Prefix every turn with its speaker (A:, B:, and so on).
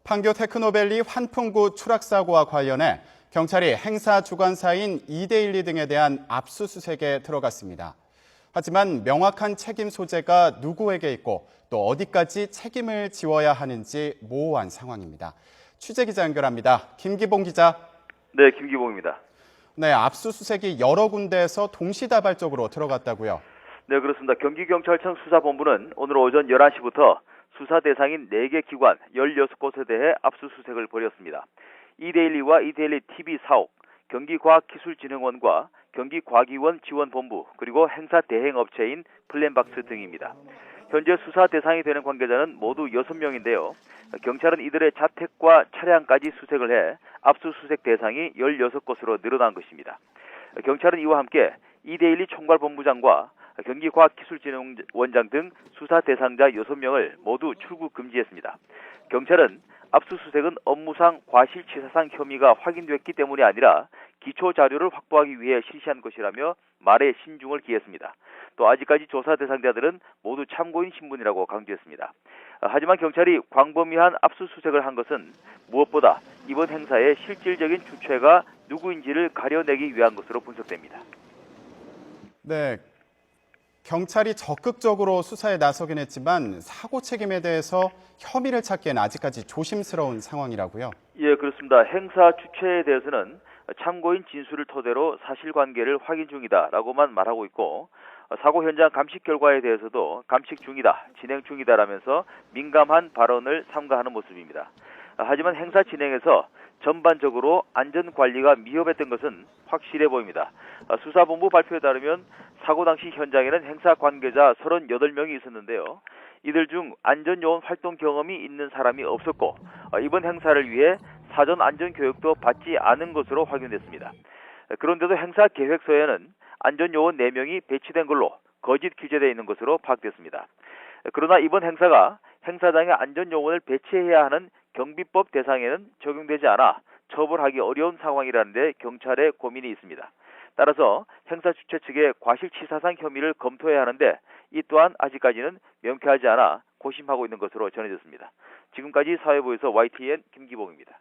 A: 판교 테크노밸리 환풍구 추락사고와 관련해 경찰이 행사 주관사인 이데일리 등에 대한 압수수색에 들어갔습니다. 하지만 명확한 책임 소재가 누구에게 있고 또 어디까지 책임을 지워야 하는지 모호한 상황입니다. 취재기자 연결합니다. 김기봉 기자.
B: 네, 김기봉입니다.
A: 네, 압수수색이 여러 군데에서 동시다발적으로 들어갔다고요?
B: 네, 그렇습니다. 경기경찰청 수사본부는 오늘 오전 11시부터 수사 대상인 4개 기관 16곳에 대해 압수수색을 벌였습니다. 이데일리와 이데일리 TV 사옥, 경기과학기술진흥원과 경기과기원 지원본부, 그리고 행사 대행업체인 플랜박스 등입니다. 현재 수사 대상이 되는 관계자는 모두 6명인데요. 경찰은 이들의 자택과 차량까지 수색을 해 압수수색 대상이 16곳으로 늘어난 것입니다. 경찰은 이와 함께 이데일리 총괄본부장과 경기과학기술진흥원장 등 수사 대상자 6명을 모두 출국 금지했습니다. 경찰은 압수수색은 업무상 과실치사상 혐의가 확인됐기 때문이 아니라 기초 자료를 확보하기 위해 실시한 것이라며 말에 신중을 기했습니다. 또 아직까지 조사 대상자들은 모두 참고인 신분이라고 강조했습니다. 하지만 경찰이 광범위한 압수수색을 한 것은 무엇보다 이번 행사의 실질적인 주체가 누구인지를 가려내기 위한 것으로 분석됩니다.
A: 네, 경찰이 적극적으로 수사에 나서긴 했지만 사고 책임에 대해서 혐의를 찾기에는 아직까지 조심스러운 상황이라고요?
B: 예, 그렇습니다. 행사 주체에 대해서는 참고인 진술을 토대로 사실관계를 확인 중이다라고만 말하고 있고, 사고 현장 감식 결과에 대해서도 감식 중이다, 진행 중이다라면서 민감한 발언을 삼가하는 모습입니다. 하지만 행사 진행에서 전반적으로 안전관리가 미흡했던 것은 확실해 보입니다. 수사본부 발표에 따르면 사고 당시 현장에는 행사 관계자 38명이 있었는데요. 이들 중 안전요원 활동 경험이 있는 사람이 없었고, 이번 행사를 위해 사전 안전교육도 받지 않은 것으로 확인됐습니다. 그런데도 행사 계획서에는 안전요원 4명이 배치된 걸로 거짓 기재되어 있는 것으로 파악됐습니다. 그러나 이번 행사가 행사장에 안전요원을 배치해야 하는 경비법 대상에는 적용되지 않아 처벌하기 어려운 상황이라는 데 경찰의 고민이 있습니다. 따라서 행사 주최 측의 과실치사상 혐의를 검토해야 하는데 이 또한 아직까지는 명쾌하지 않아 고심하고 있는 것으로 전해졌습니다. 지금까지 사회부에서 YTN 김기봉입니다.